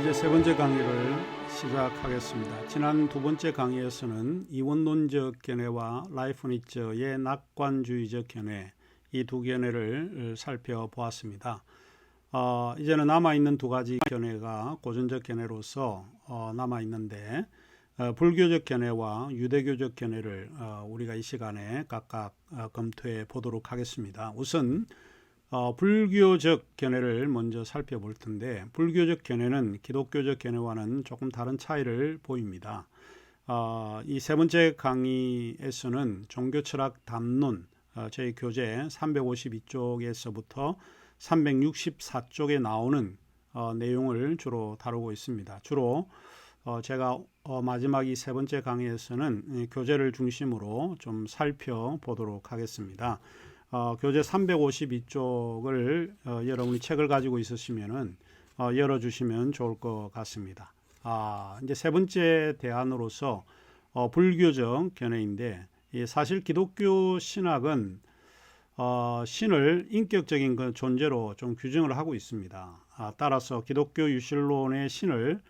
이제 세 번째 강의를 시작하겠습니다. 지난 두 번째 강의에서는 이원론적 견해와 라이프니츠의 낙관주의적 견해, 이 두 견해를 살펴보았습니다. 이제는 남아있는 두 가지 견해가 고전적 견해로서 남아있는데, 불교적 견해와 유대교적 견해를 우리가 이 시간에 각각 검토해 보도록 하겠습니다. 우선 불교적 견해를 먼저 살펴볼 텐데, 불교적 견해는 기독교적 견해와는 조금 다른 차이를 보입니다. 이 세 번째 강의에서는 종교철학 담론, 저희 교재 352쪽에서부터 364쪽에 나오는 내용을 주로 다루고 있습니다. 주로 제가 마지막 이 세 번째 강의에서는 교재를 중심으로 좀 살펴보도록 하겠습니다. 교재 352쪽을 여러분이 책을 가지고 있으시면은 열어주시면 좋을 것 같습니다. 이제 세 번째 대안으로서 불교적 견해인데, 사실 기독교 신학은 신을 인격적인 그 존재로 좀 규정을 하고 있습니다. 따라서 기독교 유실론의 신을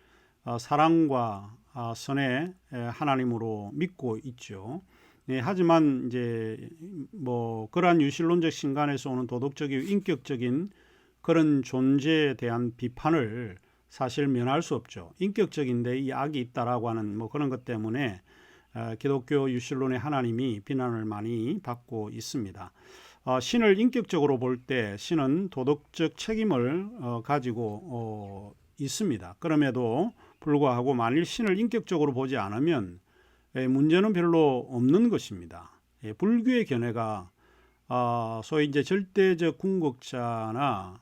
사랑과 선의 하나님으로 믿고 있죠. 하지만 이제 그러한 유실론적 신간에서 오는 도덕적이고 인격적인 그런 존재에 대한 비판을 사실 면할 수 없죠. 인격적인데 이 악이 있다라고 하는 그런 것 때문에 기독교 유실론의 하나님이 비난을 많이 받고 있습니다. 신을 인격적으로 볼 때 신은 도덕적 책임을 가지고 있습니다. 그럼에도 불구하고 만일 신을 인격적으로 보지 않으면 문제는 별로 없는 것입니다. 불교의 견해가 소위 이제 절대적 궁극자나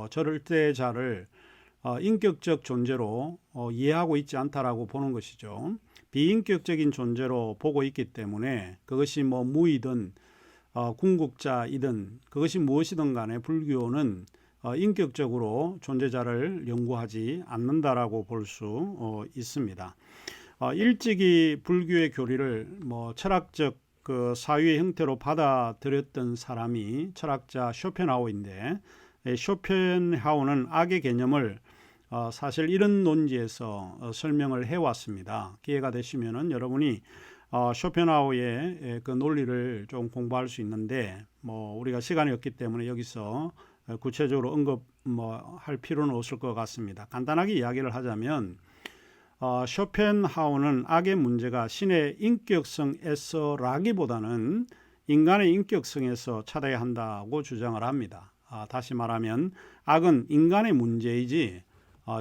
절대자를 인격적 존재로 이해하고 있지 않다라고 보는 것이죠. 비인격적인 존재로 보고 있기 때문에 그것이 무이든 궁극자이든 그것이 무엇이든 간에 불교는 인격적으로 존재자를 연구하지 않는다라고 볼 수 있습니다. 일찍이 불교의 교리를 철학적 그 사유의 형태로 받아들였던 사람이 철학자 쇼펜하우어인데, 쇼펜하우어는 악의 개념을 사실 이런 논지에서 설명을 해왔습니다. 기회가 되시면은 여러분이 쇼펜하우어의 그 논리를 좀 공부할 수 있는데, 우리가 시간이 없기 때문에 여기서 구체적으로 언급할 필요는 없을 것 같습니다. 간단하게 이야기를 하자면, 쇼펜하우어는 악의 문제가 신의 인격성에서라기보다는 인간의 인격성에서 찾아야 한다고 주장을 합니다. 다시 말하면 악은 인간의 문제이지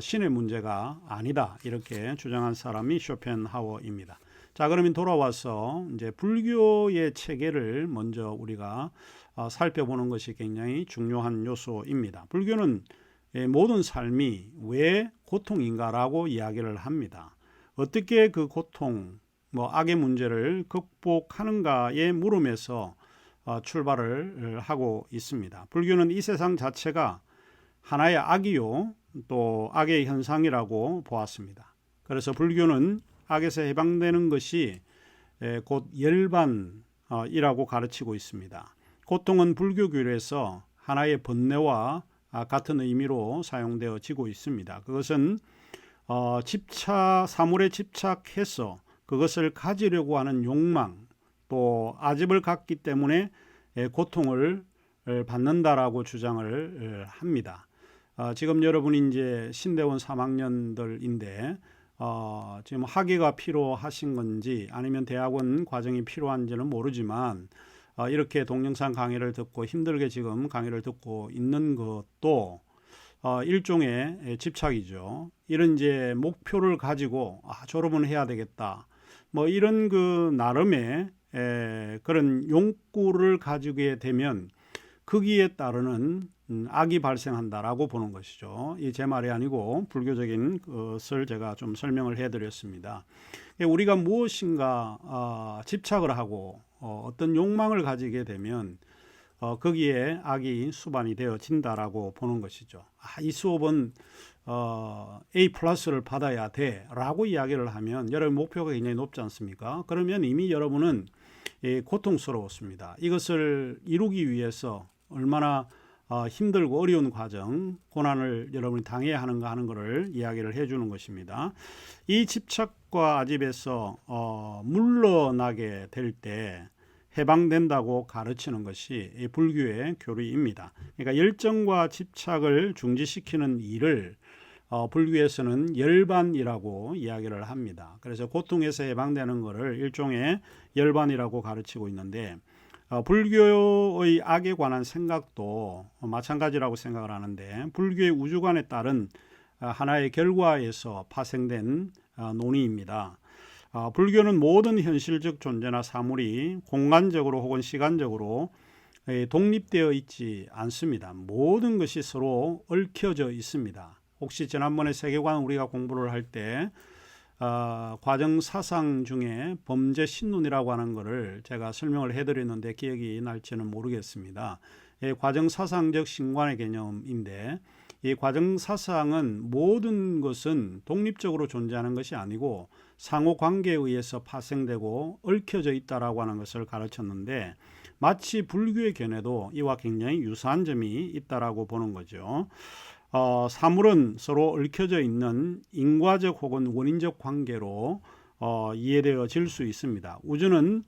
신의 문제가 아니다, 이렇게 주장한 사람이 쇼펜하우어입니다. 자, 그러면 돌아와서 이제 불교의 체계를 먼저 우리가 살펴보는 것이 굉장히 중요한 요소입니다. 불교는 모든 삶이 왜 고통인가라고 이야기를 합니다. 어떻게 그 고통, 악의 문제를 극복하는가의 물음에서 출발을 하고 있습니다. 불교는 이 세상 자체가 하나의 악이요, 또 악의 현상이라고 보았습니다. 그래서 불교는 악에서 해방되는 것이 곧 열반이라고 가르치고 있습니다. 고통은 불교 교리에서 하나의 번뇌와 같은 의미로 사용되어지고 있습니다. 그것은 사물에 집착해서 그것을 가지려고 하는 욕망, 또 아집을 갖기 때문에 고통을 받는다라고 주장을 합니다. 지금 여러분이 이제 신대원 3학년들인데 지금 학위가 필요하신 건지 아니면 대학원 과정이 필요한지는 모르지만, 이렇게 동영상 강의를 듣고 힘들게 지금 강의를 듣고 있는 것도 일종의 집착이죠. 이런 이제 목표를 가지고 졸업은 해야 되겠다, 이런 그 나름의 그런 욕구를 가지게 되면 거기에 따르는 악이 발생한다라고 보는 것이죠. 이 제 말이 아니고 불교적인 것을 제가 좀 설명을 해드렸습니다. 우리가 무엇인가 집착을 하고 어떤 욕망을 가지게 되면 거기에 악이 수반이 되어진다라고 보는 것이죠. 이 수업은 A 플러스를 받아야 돼 라고 이야기를 하면 여러분 목표가 굉장히 높지 않습니까? 그러면 이미 여러분은 고통스러웠습니다. 이것을 이루기 위해서 얼마나 힘들고 어려운 과정, 고난을 여러분이 당해야 하는가 하는 것을 이야기를 해주는 것입니다. 이 집착과 아집에서 물러나게 될 때 해방된다고 가르치는 것이 이 불교의 교리입니다. 그러니까 열정과 집착을 중지시키는 일을 불교에서는 열반이라고 이야기를 합니다. 그래서 고통에서 해방되는 것을 일종의 열반이라고 가르치고 있는데 불교의 악에 관한 생각도 마찬가지라고 생각을 하는데 불교의 우주관에 따른 하나의 결과에서 파생된 논의입니다. 불교는 모든 현실적 존재나 사물이 공간적으로 혹은 시간적으로 독립되어 있지 않습니다. 모든 것이 서로 얽혀져 있습니다. 혹시 지난번에 세계관 우리가 공부를 할 때 과정 사상 중에 범죄 신론이라고 하는 것을 제가 설명을 해드렸는데 기억이 날지는 모르겠습니다. 과정 사상적 신관의 개념인데 이 과정 사상은 모든 것은 독립적으로 존재하는 것이 아니고 상호 관계에 의해서 파생되고 얽혀져 있다라고 하는 것을 가르쳤는데 마치 불교의 견해도 이와 굉장히 유사한 점이 있다라고 보는 거죠. 사물은 서로 얽혀져 있는 인과적 혹은 원인적 관계로 이해되어질 수 있습니다. 우주는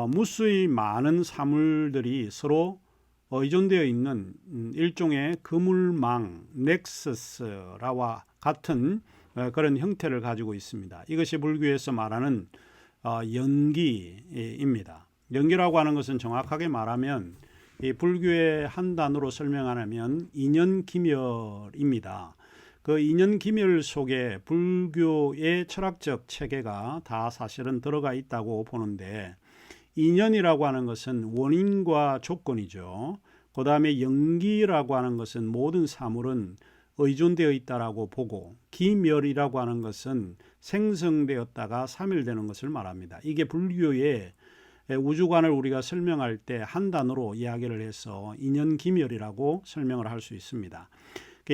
무수히 많은 사물들이 서로 의존되어 있는 일종의 그물망, 넥서스라와 같은 그런 형태를 가지고 있습니다. 이것이 불교에서 말하는 연기입니다. 연기라고 하는 것은 정확하게 말하면 이 불교의 한 단어로 설명하면 인연기멸입니다. 그 인연기멸 속에 불교의 철학적 체계가 다 사실은 들어가 있다고 보는데 인연이라고 하는 것은 원인과 조건이죠. 그 다음에 연기라고 하는 것은 모든 사물은 의존되어 있다라고 보고 기멸이라고 하는 것은 생성되었다가 사멸되는 것을 말합니다. 이게 불교의 우주관을 우리가 설명할 때 한 단어로 이야기를 해서 인연기멸이라고 설명을 할 수 있습니다.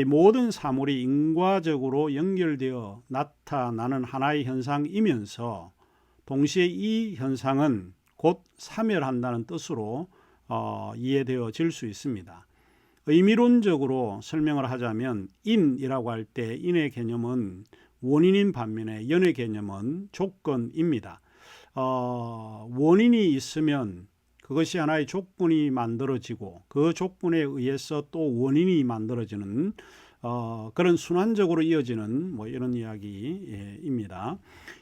모든 사물이 인과적으로 연결되어 나타나는 하나의 현상이면서 동시에 이 현상은 곧 사멸한다는 뜻으로 이해되어질 수 있습니다. 의미론적으로 설명을 하자면 인이라고 할 때 인의 개념은 원인인 반면에 연의 개념은 조건입니다. 원인이 있으면 그것이 하나의 조건이 만들어지고 그 조건에 의해서 또 원인이 만들어지는 그런 순환적으로 이어지는 이런 이야기입니다.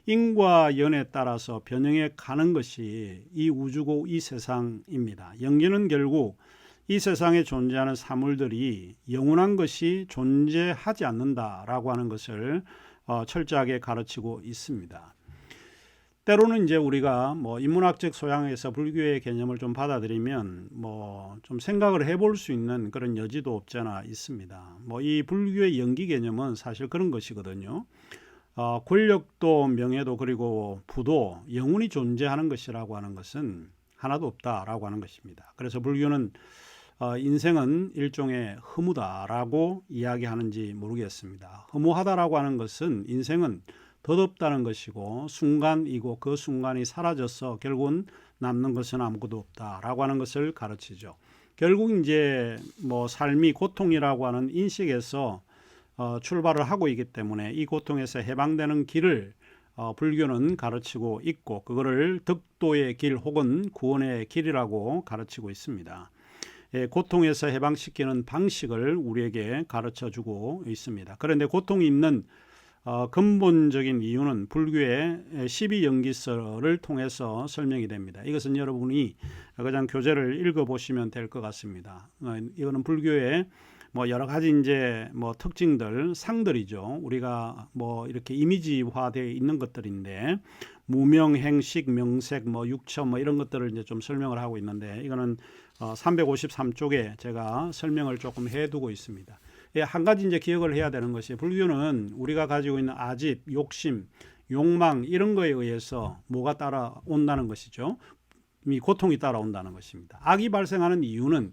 인과 연에 따라서 변형해 가는 것이 이 우주고 이 세상입니다. 연기는 결국 이 세상에 존재하는 사물들이 영원한 것이 존재하지 않는다라고 하는 것을 철저하게 가르치고 있습니다. 때로는 이제 우리가 인문학적 소양에서 불교의 개념을 좀 받아들이면 좀 생각을 해볼 수 있는 그런 여지도 없잖아 있습니다. 이 불교의 연기 개념은 사실 그런 것이거든요. 권력도 명예도 그리고 부도 영원히 존재하는 것이라고 하는 것은 하나도 없다라고 하는 것입니다. 그래서 불교는 인생은 일종의 허무다라고 이야기하는지 모르겠습니다. 허무하다라고 하는 것은 인생은 덧없다는 것이고 순간이고 그 순간이 사라져서 결국은 남는 것은 아무것도 없다라고 하는 것을 가르치죠. 결국 이제 삶이 고통이라고 하는 인식에서 출발을 하고 있기 때문에 이 고통에서 해방되는 길을 불교는 가르치고 있고 그거를 덕도의 길 혹은 구원의 길이라고 가르치고 있습니다. 고통에서 해방시키는 방식을 우리에게 가르쳐주고 있습니다. 그런데 고통이 있는 근본적인 이유는 불교의 12연기설을 통해서 설명이 됩니다. 이것은 여러분이 그냥 교재를 읽어보시면 될 것 같습니다. 이거는 불교의 여러 가지 이제 특징들, 상들이죠. 우리가 이렇게 이미지화되어 있는 것들인데 무명, 행식, 명색, 육처 이런 것들을 이제 좀 설명을 하고 있는데 이거는 353쪽에 제가 설명을 조금 해두고 있습니다. 한 가지 이제 기억을 해야 되는 것이 불교는 우리가 가지고 있는 아집, 욕심, 욕망 이런 거에 의해서 뭐가 따라온다는 것이죠. 이 고통이 따라온다는 것입니다. 악이 발생하는 이유는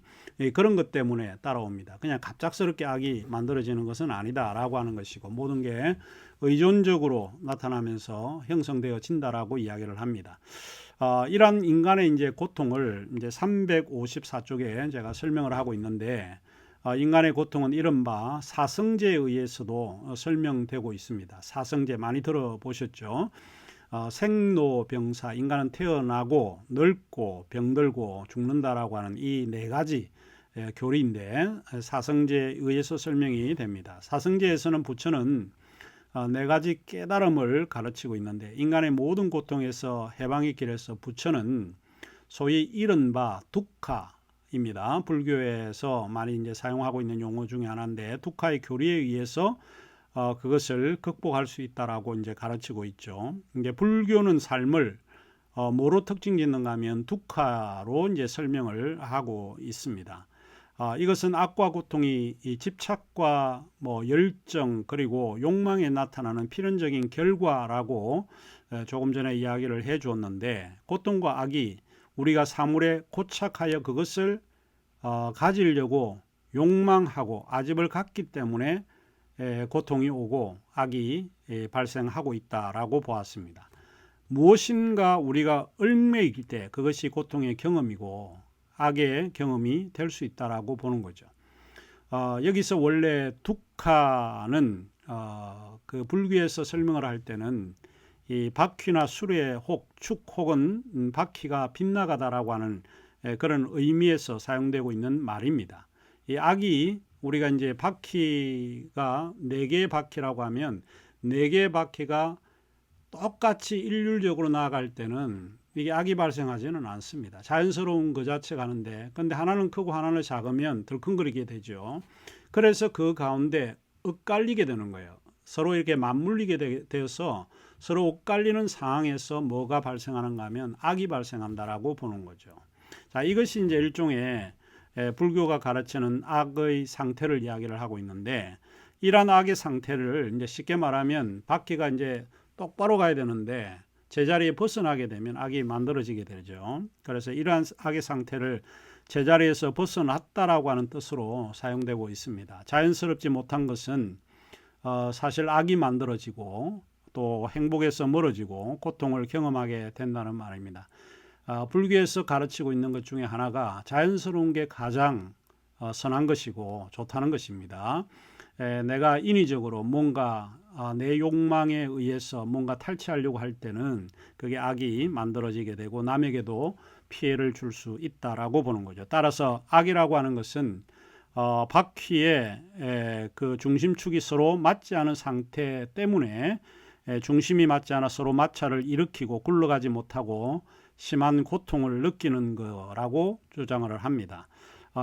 그런 것 때문에 따라옵니다. 그냥 갑작스럽게 악이 만들어지는 것은 아니다라고 하는 것이고 모든 게 의존적으로 나타나면서 형성되어진다라고 이야기를 합니다. 이러한 인간의 이제 고통을 이제 354쪽에 제가 설명을 하고 있는데 인간의 고통은 이른바 사성제에 의해서도 설명되고 있습니다. 사성제 많이 들어보셨죠? 생로병사, 인간은 태어나고 늙고 병들고 죽는다라고 하는 이 네 가지 교리인데 사성제에 의해서 설명이 됩니다. 사성제에서는 부처는 네 가지 깨달음을 가르치고 있는데 인간의 모든 고통에서 해방의 길에서 부처는 소위 이른바 두카입니다. 불교에서 많이 이제 사용하고 있는 용어 중에 하나인데 두카의 교리에 의해서 그것을 극복할 수 있다라고 이제 가르치고 있죠. 이제 불교는 삶을 뭐로 특징 짓는가 하면 두카로 이제 설명을 하고 있습니다. 이것은 악과 고통이 이 집착과 뭐 열정 그리고 욕망에 나타나는 필연적인 결과라고 조금 전에 이야기를 해 주었는데 고통과 악이 우리가 사물에 고착하여 그것을 가지려고 욕망하고 아집을 갖기 때문에 고통이 오고 악이 발생하고 있다라고 보았습니다. 무엇인가 우리가 얽매이길 때 그것이 고통의 경험이고 악의 경험이 될 수 있다라고 보는 거죠. 여기서 원래 두카는 그 불교에서 설명을 할 때는 이 바퀴나 수레 혹 축 혹은 바퀴가 빗나가다라고 하는 그런 의미에서 사용되고 있는 말입니다. 이 악이 우리가 이제 바퀴가 4개의 바퀴라고 하면 4개의 바퀴가 똑같이 일률적으로 나아갈 때는 이게 악이 발생하지는 않습니다. 자연스러운 그 자체가 하는데 근데 하나는 크고 하나는 작으면 들컹거리게 되죠. 그래서 그 가운데 엇갈리게 되는 거예요. 서로 이렇게 맞물리게 되어서 서로 엇갈리는 상황에서 뭐가 발생하는가 하면 악이 발생한다라고 보는 거죠. 자, 이것이 이제 일종의 불교가 가르치는 악의 상태를 이야기를 하고 있는데 이러한 악의 상태를 이제 쉽게 말하면 바퀴가 이제 똑바로 가야 되는데 제자리에 벗어나게 되면 악이 만들어지게 되죠. 그래서 이러한 악의 상태를 제자리에서 벗어났다라고 하는 뜻으로 사용되고 있습니다. 자연스럽지 못한 것은 사실 악이 만들어지고 또 행복에서 멀어지고 고통을 경험하게 된다는 말입니다. 불교에서 가르치고 있는 것 중에 하나가 자연스러운 게 가장 선한 것이고 좋다는 것입니다. 내가 인위적으로 뭔가 내 욕망에 의해서 뭔가 탈취하려고 할 때는 그게 악이 만들어지게 되고 남에게도 피해를 줄 수 있다라고 보는 거죠. 따라서 악이라고 하는 것은 바퀴의 그 중심축이 서로 맞지 않은 상태 때문에 중심이 맞지 않아 서로 마찰을 일으키고 굴러가지 못하고 심한 고통을 느끼는 거라고 주장을 합니다.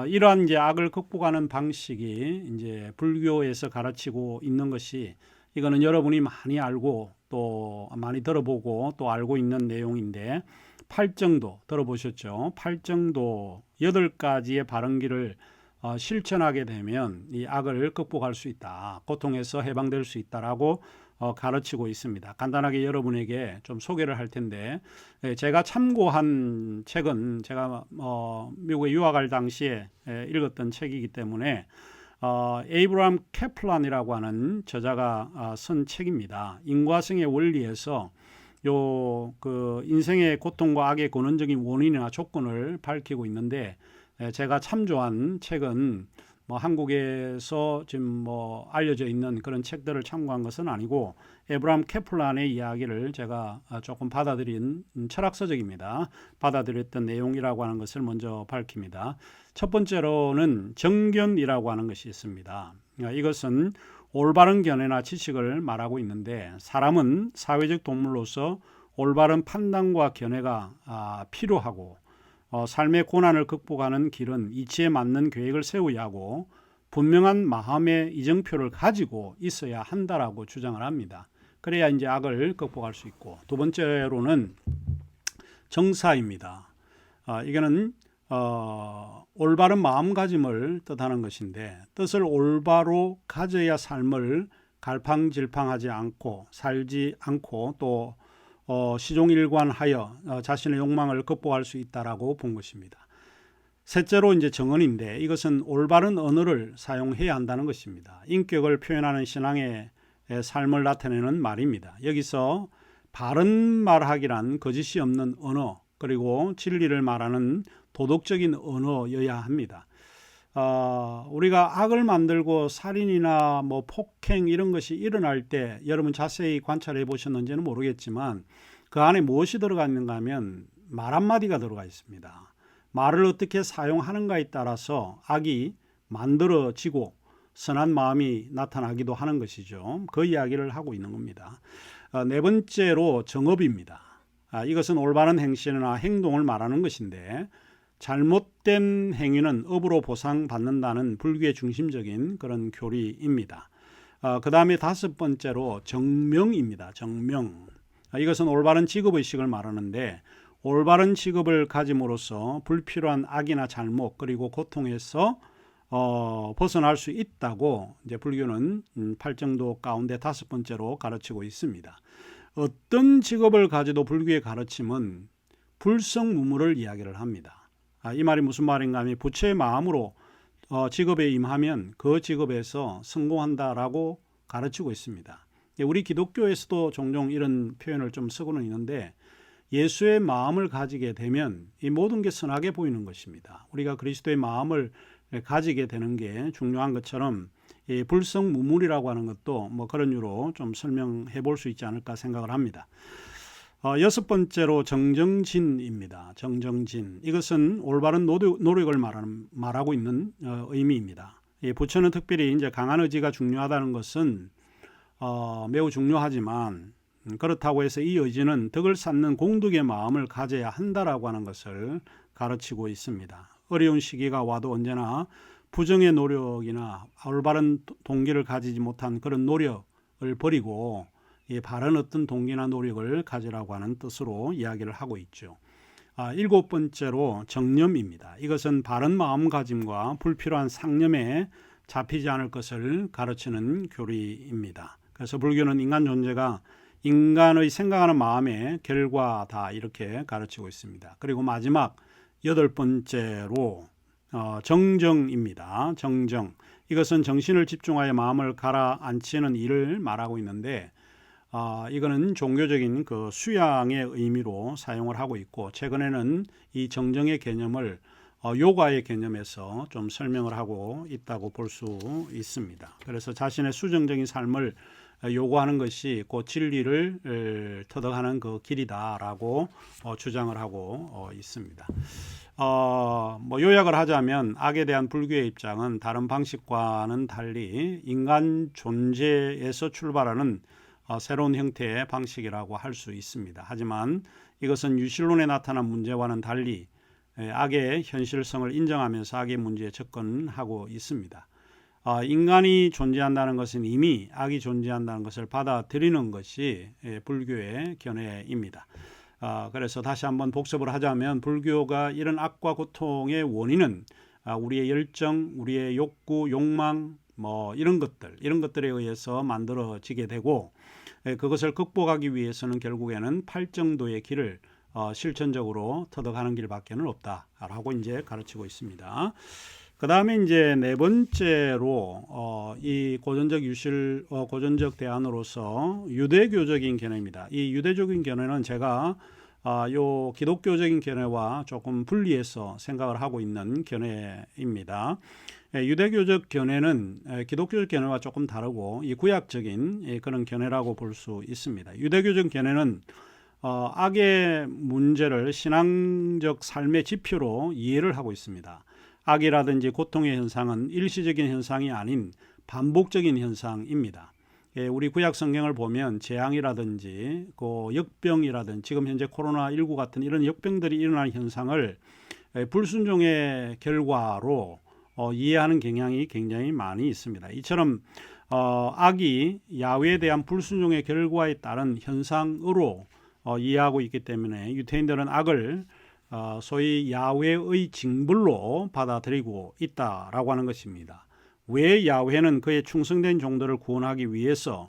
이러한 이제 악을 극복하는 방식이 이제 불교에서 가르치고 있는 것이 이거는 여러분이 많이 알고 또 많이 들어보고 또 알고 있는 내용인데 팔정도 들어보셨죠? 팔정도 8가지의 바른길을 실천하게 되면 이 악을 극복할 수 있다. 고통에서 해방될 수 있다라고 가르치고 있습니다. 간단하게 여러분에게 좀 소개를 할 텐데 제가 참고한 책은 제가 미국에 유학할 당시에 읽었던 책이기 때문에 에이브라함 캐플란이라고 하는 저자가 쓴 책입니다. 인과성의 원리에서 그 인생의 고통과 악의 근원적인 원인이나 조건을 밝히고 있는데 제가 참조한 책은 한국에서 지금 알려져 있는 그런 책들을 참고한 것은 아니고 에브라함 캐플란의 이야기를 제가 조금 받아들인 철학서적입니다. 받아들였던 내용이라고 하는 것을 먼저 밝힙니다. 첫 번째로는 정견이라고 하는 것이 있습니다. 이것은 올바른 견해나 지식을 말하고 있는데 사람은 사회적 동물로서 올바른 판단과 견해가 필요하고 삶의 고난을 극복하는 길은 이치에 맞는 계획을 세워야 하고 분명한 마음의 이정표를 가지고 있어야 한다라고 주장을 합니다. 그래야 이제 악을 극복할 수 있고 두 번째로는 정사입니다. 이거는 올바른 마음가짐을 뜻하는 것인데 뜻을 올바로 가져야 삶을 갈팡질팡하지 않고 살지 않고 또 시종일관하여 자신의 욕망을 극복할 수 있다라고 본 것입니다. 셋째로 이제 정언인데 이것은 올바른 언어를 사용해야 한다는 것입니다. 인격을 표현하는 신앙의 삶을 나타내는 말입니다. 여기서 바른 말하기란 거짓이 없는 언어 그리고 진리를 말하는 도덕적인 언어여야 합니다. 우리가 악을 만들고 살인이나 뭐 폭행 이런 것이 일어날 때 여러분 자세히 관찰해 보셨는지는 모르겠지만 그 안에 무엇이 들어가 있는가 하면 말 한마디가 들어가 있습니다. 말을 어떻게 사용하는가에 따라서 악이 만들어지고 선한 마음이 나타나기도 하는 것이죠. 그 이야기를 하고 있는 겁니다. 네 번째로 정업입니다. 이것은 올바른 행실이나 행동을 말하는 것인데 잘못된 행위는 업으로 보상받는다는 불교의 중심적인 그런 교리입니다. 그 다음에 다섯 번째로 정명입니다. 정명. 이것은 올바른 직업의식을 말하는데 올바른 직업을 가짐으로써 불필요한 악이나 잘못 그리고 고통에서 벗어날 수 있다고 이제 불교는 팔정도 가운데 다섯 번째로 가르치고 있습니다. 어떤 직업을 가져도 불교의 가르침은 불성무무를 이야기를 합니다. 이 말이 무슨 말인가 하면 부처의 마음으로 직업에 임하면 그 직업에서 성공한다라고 가르치고 있습니다. 우리 기독교에서도 종종 이런 표현을 좀 쓰고는 있는데 예수의 마음을 가지게 되면 이 모든 게 선하게 보이는 것입니다. 우리가 그리스도의 마음을 가지게 되는 게 중요한 것처럼 이 불성무물이라고 하는 것도 뭐 그런 유로 좀 설명해 볼 수 있지 않을까 생각을 합니다. 여섯 번째로 정정진입니다. 정정진. 이것은 올바른 노력을 말하고 있는 의미입니다. 부처는 특별히 이제 강한 의지가 중요하다는 것은 매우 중요하지만 그렇다고 해서 이 의지는 덕을 쌓는 공덕의 마음을 가져야 한다라고 하는 것을 가르치고 있습니다. 어려운 시기가 와도 언제나 부정의 노력이나 올바른 동기를 가지지 못한 그런 노력을 버리고 바른 어떤 동기나 노력을 가지라고 하는 뜻으로 이야기를 하고 있죠. 일곱 번째로 정념입니다. 이것은 바른 마음가짐과 불필요한 상념에 잡히지 않을 것을 가르치는 교리입니다. 그래서 불교는 인간 존재가 인간의 생각하는 마음의 결과다 이렇게 가르치고 있습니다. 그리고 마지막 여덟 번째로 정정입니다. 정정. 이것은 정신을 집중하여 마음을 가라앉히는 일을 말하고 있는데 이거는 종교적인 그 수양의 의미로 사용을 하고 있고 최근에는 이 정정의 개념을 요가의 개념에서 좀 설명을 하고 있다고 볼 수 있습니다. 그래서 자신의 수정적인 삶을 요구하는 것이 그 진리를 터득하는 그 길이다라고 주장을 하고 있습니다. 뭐 요약을 하자면 악에 대한 불교의 입장은 다른 방식과는 달리 인간 존재에서 출발하는 새로운 형태의 방식이라고 할 수 있습니다. 하지만 이것은 유실론에 나타난 문제와는 달리 악의 현실성을 인정하면서 악의 문제에 접근하고 있습니다. 인간이 존재한다는 것은 이미 악이 존재한다는 것을 받아들이는 것이 불교의 견해입니다. 그래서 다시 한번 복습을 하자면 불교가 이런 악과 고통의 원인은 우리의 열정, 우리의 욕구, 욕망 뭐 이런 것들에 의해서 만들어지게 되고 그것을 극복하기 위해서는 결국에는 팔정도의 길을 실천적으로 터득하는 길밖에는 없다라고 이제 가르치고 있습니다. 그 다음에 이제 네 번째로 이 고전적 대안으로서 유대교적인 견해입니다. 이 유대적인 견해는 제가 요 기독교적인 견해와 조금 분리해서 생각을 하고 있는 견해입니다. 유대교적 견해는 기독교적 견해와 조금 다르고 이 구약적인 그런 견해라고 볼 수 있습니다. 유대교적 견해는 악의 문제를 신앙적 삶의 지표로 이해를 하고 있습니다. 악이라든지 고통의 현상은 일시적인 현상이 아닌 반복적인 현상입니다. 우리 구약 성경을 보면 재앙이라든지 역병이라든지 지금 현재 코로나19 같은 이런 역병들이 일어나는 현상을 불순종의 결과로 이해하는 경향이 굉장히 많이 있습니다. 이처럼 악이 야훼에 대한 불순종의 결과에 따른 현상으로 이해하고 있기 때문에 유대인들은 악을 소위 야훼의 징벌로 받아들이고 있다라고 하는 것입니다. 왜 야훼는 그의 충성된 종들을 구원하기 위해서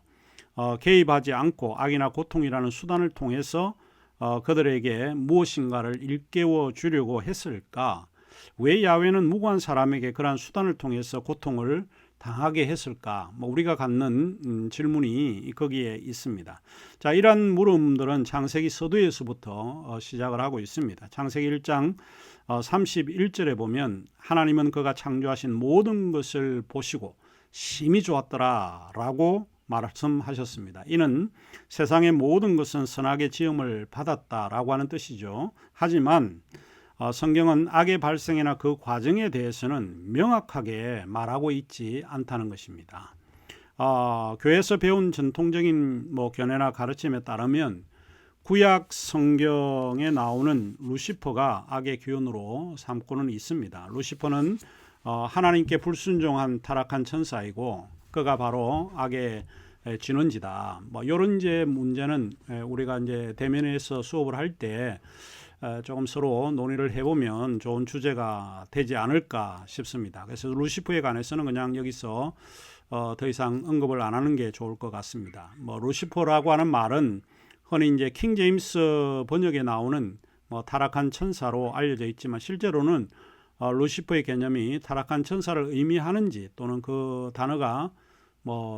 개입하지 않고 악이나 고통이라는 수단을 통해서 그들에게 무엇인가를 일깨워 주려고 했을까? 왜 야훼는 무고한 사람에게 그러한 수단을 통해서 고통을 당하게 했을까? 뭐 우리가 갖는 질문이 거기에 있습니다. 자, 이러한 물음들은 창세기 서두에서부터 시작을 하고 있습니다. 창세기 1장 31절에 보면 하나님은 그가 창조하신 모든 것을 보시고 심히 좋았더라 라고 말씀하셨습니다. 이는 세상의 모든 것은 선하게 지음을 받았다라고 하는 뜻이죠. 하지만 성경은 악의 발생이나 그 과정에 대해서는 명확하게 말하고 있지 않다는 것입니다. 교회에서 배운 전통적인 견해나 가르침에 따르면 구약 성경에 나오는 루시퍼가 악의 기운으로 삼고는 있습니다. 루시퍼는 하나님께 불순종한 타락한 천사이고 그가 바로 악의 진원지다. 이런 이제 문제는 우리가 이제 대면에서 수업을 할 때 조금 서로 논의를 해보면 좋은 주제가 되지 않을까 싶습니다. 그래서 루시퍼에 관해서는 그냥 여기서 더 이상 언급을 안 하는 게 좋을 것 같습니다. 루시퍼라고 하는 말은 흔히 이제 킹 제임스 번역에 나오는 타락한 천사로 알려져 있지만 실제로는 루시퍼의 개념이 타락한 천사를 의미하는지 또는 그 단어가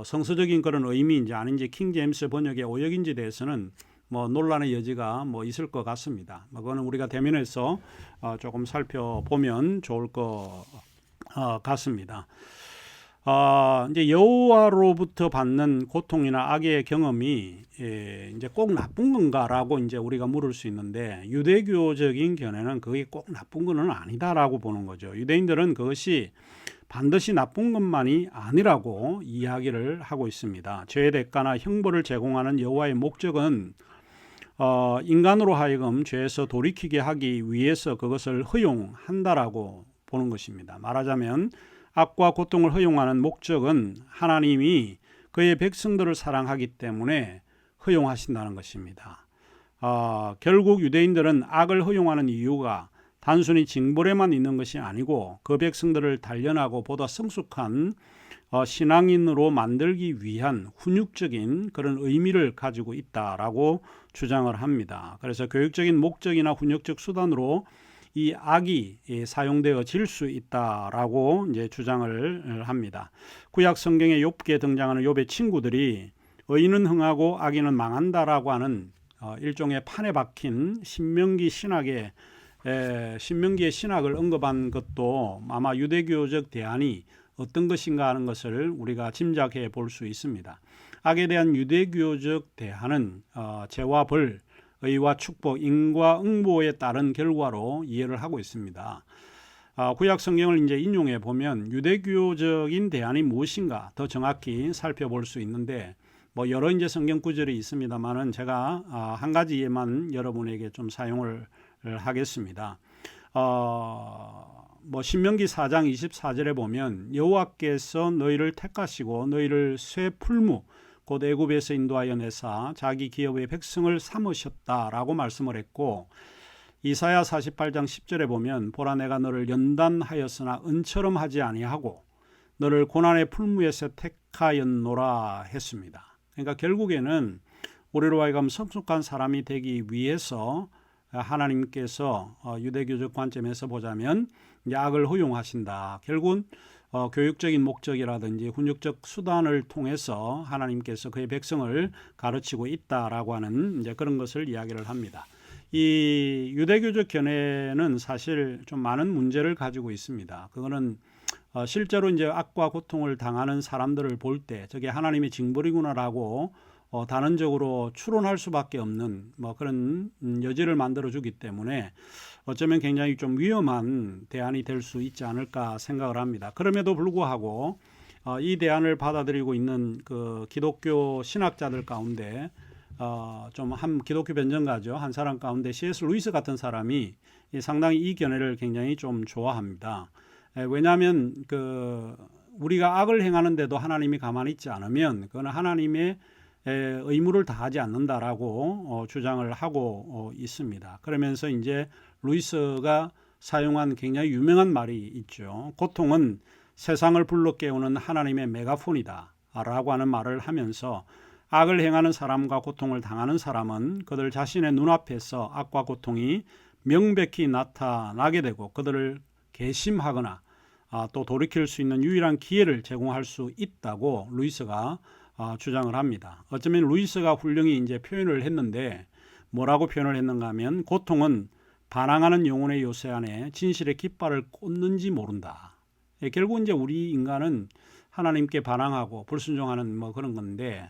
성서적인 그런 의미인지 아닌지 킹 제임스 번역의 오역인지 대해서는 논란의 여지가 있을 것 같습니다. 그거는 우리가 대면에서 조금 살펴보면 좋을 것 같습니다. 이제 여호와로부터 받는 고통이나 악의 경험이 이제 꼭 나쁜 건가라고 이제 우리가 물을 수 있는데 유대교적인 견해는 그게 꼭 나쁜 것은 아니다라고 보는 거죠. 유대인들은 그것이 반드시 나쁜 것만이 아니라고 이야기를 하고 있습니다. 죄의 대가나 형벌을 제공하는 여호와의 목적은 인간으로 하여금 죄에서 돌이키게 하기 위해서 그것을 허용한다라고 보는 것입니다. 말하자면 악과 고통을 허용하는 목적은 하나님이 그의 백성들을 사랑하기 때문에 허용하신다는 것입니다. 결국 유대인들은 악을 허용하는 이유가 단순히 징벌에만 있는 것이 아니고 그 백성들을 단련하고 보다 성숙한 신앙인으로 만들기 위한 훈육적인 그런 의미를 가지고 있다라고 주장을 합니다. 그래서 교육적인 목적이나 훈육적 수단으로 이 악이 사용되어질 수 있다라고 이제 주장을 합니다. 구약 성경의 욥기에 등장하는 욥의 친구들이 의인은 흥하고 악인은 망한다라고 하는 일종의 판에 박힌 신명기의 신학을 언급한 것도 아마 유대교적 대안이 어떤 것인가 하는 것을 우리가 짐작해 볼 수 있습니다. 악에 대한 유대교적 대안은 죄와 벌, 의와 축복, 인과 응보에 따른 결과로 이해를 하고 있습니다. 구약 성경을 이제 인용해 보면 유대교적인 대안이 무엇인가 더 정확히 살펴볼 수 있는데 여러 이제 성경 구절이 있습니다만은 제가 한 가지에만 여러분에게 좀 사용을 하겠습니다. 신명기 4장 24절에 보면 여호와께서 너희를 택하시고 너희를 쇠 풀무 곧 애굽에서 인도하여 내사 자기 기업의 백성을 삼으셨다라고 말씀을 했고 이사야 48장 10절에 보면 보라 내가 너를 연단하였으나 은처럼 하지 아니하고 너를 고난의 풀무에서 택하였노라 했습니다. 그러니까 결국에는 우리로 하여금 성숙한 사람이 되기 위해서 하나님께서 유대교적 관점에서 보자면 악을 허용하신다. 결국은 교육적인 목적이라든지 훈육적 수단을 통해서 하나님께서 그의 백성을 가르치고 있다라고 하는 이제 그런 것을 이야기를 합니다. 이 유대교적 견해는 사실 좀 많은 문제를 가지고 있습니다. 그거는 실제로 이제 악과 고통을 당하는 사람들을 볼 때 저게 하나님의 징벌이구나라고 단언적으로 추론할 수밖에 없는 그런 여지를 만들어주기 때문에 어쩌면 굉장히 좀 위험한 대안이 될 수 있지 않을까 생각을 합니다. 그럼에도 불구하고 이 대안을 받아들이고 있는 그 기독교 신학자들 가운데 좀 한 기독교 변증가죠. 한 사람 가운데 C.S. 루이스 같은 사람이 상당히 이 견해를 굉장히 좀 좋아합니다. 왜냐하면 우리가 악을 행하는데도 하나님이 가만히 있지 않으면 그건 하나님의 의무를 다하지 않는다라고 주장을 하고 있습니다. 그러면서 이제 루이스가 사용한 굉장히 유명한 말이 있죠. 고통은 세상을 불러 깨우는 하나님의 메가폰이다 라고 하는 말을 하면서 악을 행하는 사람과 고통을 당하는 사람은 그들 자신의 눈앞에서 악과 고통이 명백히 나타나게 되고 그들을 괘씸하거나 또 돌이킬 수 있는 유일한 기회를 제공할 수 있다고 루이스가 주장을 합니다. 어쩌면 루이스가 훌륭히 이제 표현을 했는데 뭐라고 표현을 했는가 하면 고통은 반항하는 영혼의 요새 안에 진실의 깃발을 꽂는지 모른다. 결국 이제 우리 인간은 하나님께 반항하고 불순종하는 뭐 그런 건데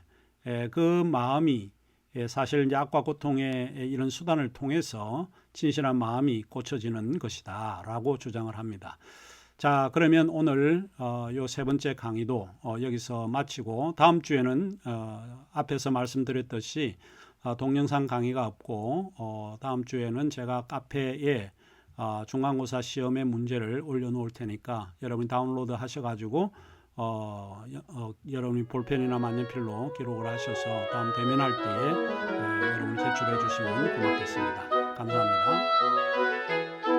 그 마음이 사실 이제 악과 고통의 이런 수단을 통해서 진실한 마음이 고쳐지는 것이다 라고 주장을 합니다. 자, 그러면 오늘 요 세 번째 강의도 여기서 마치고 다음 주에는 앞에서 말씀드렸듯이 동영상 강의가 없고 다음 주에는 제가 카페에 중간고사 시험의 문제를 올려놓을 테니까 여러분이 다운로드 하셔가지고 여러분이 볼펜이나 만년필로 기록을 하셔서 다음 대면할 때에 여러분이 제출해 주시면 고맙겠습니다. 감사합니다.